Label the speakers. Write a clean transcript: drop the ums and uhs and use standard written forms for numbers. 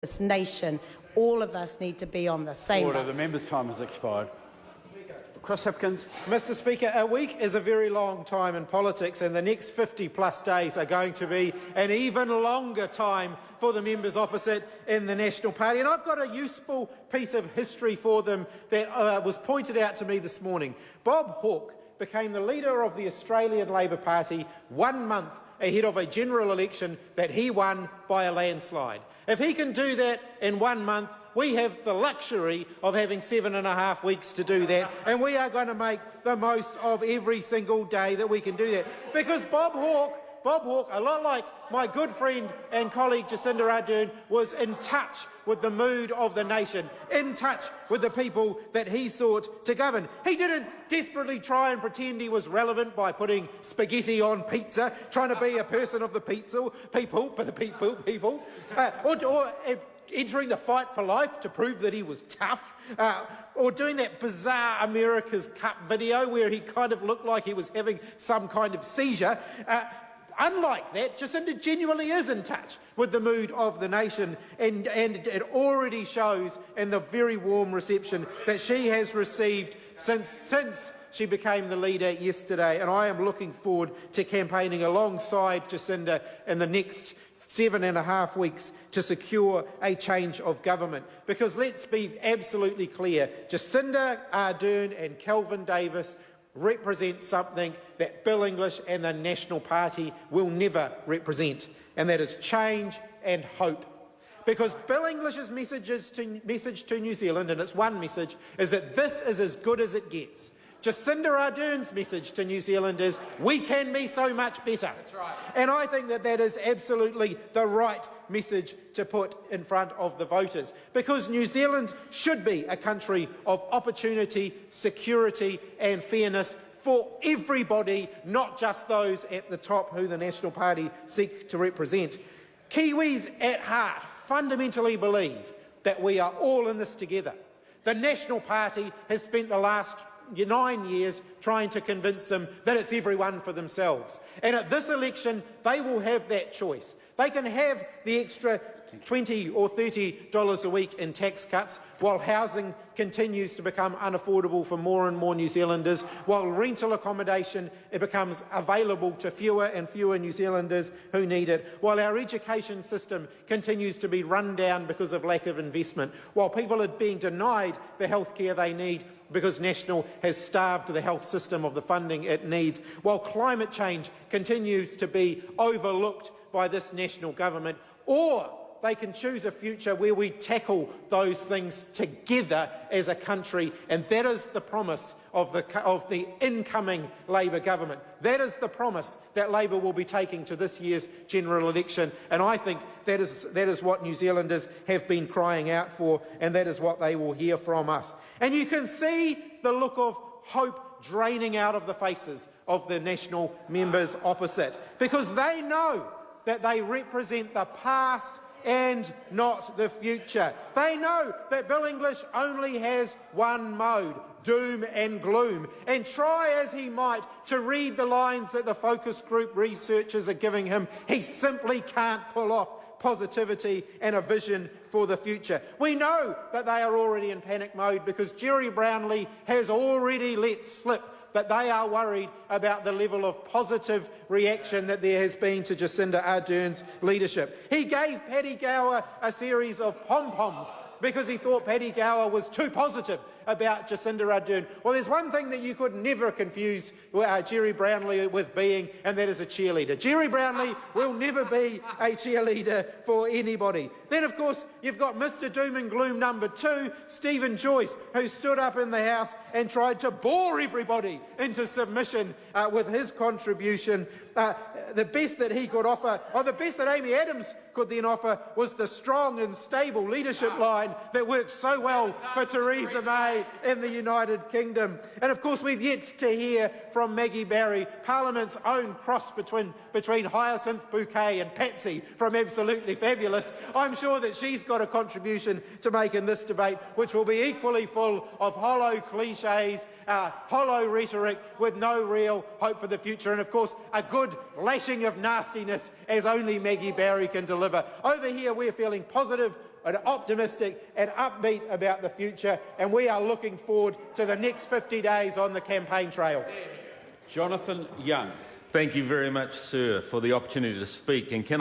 Speaker 1: this nation. All of us need to be on the same
Speaker 2: Order.
Speaker 1: bus.
Speaker 2: The member's time has expired. Chris Hipkins.
Speaker 3: Mr Speaker, a week is a very long time in politics, and the next 50+ days are going to be an even longer time for the members opposite in the National Party. And I've got a useful piece of history for them that was pointed out to me this morning. Bob Hawke became the leader of the Australian Labor Party 1 month ahead of a general election that he won by a landslide. If he can do that in 1 month, we have the luxury of having 7.5 weeks to do that, and we are going to make the most of every single day that we can do that. Because Bob Hawke, a lot like my good friend and colleague Jacinda Ardern, was in touch with the mood of the nation, in touch with the people that he sought to govern. He didn't desperately try and pretend he was relevant by putting spaghetti on pizza, trying to be a person of the people, or entering the fight for life to prove that he was tough, or doing that bizarre America's Cup video where he kind of looked like he was having some kind of seizure. Unlike that, Jacinda genuinely is in touch with the mood of the nation, and it already shows in the very warm reception that she has received since she became the leader yesterday. And I am looking forward to campaigning alongside Jacinda in the next 7.5 weeks to secure a change of government. Because let's be absolutely clear, Jacinda Ardern and Kelvin Davis represent something that Bill English and the National Party will never represent, and that is change and hope. Because Bill English's message to New Zealand, and it's one message, is that this is as good as it gets. Jacinda Ardern's message to New Zealand is, we can be so much better. That's right. And I think that that is absolutely the right message to put in front of the voters, because New Zealand should be a country of opportunity, security and fairness for everybody, not just those at the top who the National Party seek to represent. Kiwis at heart fundamentally believe that we are all in this together. The National Party has spent the last 9 years trying to convince them that it's everyone for themselves. And at this election, they will have that choice. They can have the extra $20 or $30 a week in tax cuts while housing continues to become unaffordable for more and more New Zealanders, while rental accommodation becomes available to fewer and fewer New Zealanders who need it, while our education system continues to be run down because of lack of investment, while people are being denied the health care they need because National has starved the health system of the funding it needs, while climate change continues to be overlooked by this national government. Or they can choose a future where we tackle those things together as a country, and that is the promise of the incoming Labor government. That is the promise that Labor will be taking to this year's general election, and I think that is what New Zealanders have been crying out for, and that is what they will hear from us. And you can see the look of hope draining out of the faces of the National members opposite, because they know that they represent the past and not the future. They know that Bill English only has one mode, doom and gloom, and try as he might to read the lines that the focus group researchers are giving him, he simply can't pull off positivity and a vision for the future. We know that they are already in panic mode because Jerry Brownlee has already let slip that they are worried about the level of positive reaction that there has been to Jacinda Ardern's leadership. He gave Paddy Gower a series of pom-poms because he thought Paddy Gower was too positive about Jacinda Ardern. Well, there's one thing that you could never confuse Jerry Brownlee with being, and that is a cheerleader. Jerry Brownlee will never be a cheerleader for anybody. Then, of course, you've got Mr Doom and Gloom number 2, Stephen Joyce, who stood up in the House and tried to bore everybody into submission with his contribution. The best that he could offer, or the best that Amy Adams could then offer, was the strong and stable leadership line that worked so well for Theresa May in the United Kingdom. And of course, we've yet to hear from Maggie Barry, Parliament's own cross between Hyacinth Bouquet and Patsy from Absolutely Fabulous. I'm sure that she's got a contribution to make in this debate, which will be equally full of hollow cliches, hollow rhetoric with no real hope for the future, and of course a good lashing of nastiness as only Maggie Barry can deliver. Over here we're feeling positive, and optimistic and upbeat about the future, and we are looking forward to the next 50 days on the campaign trail.
Speaker 2: Jonathan Young.
Speaker 4: Thank you very much, sir, for the opportunity to speak. And can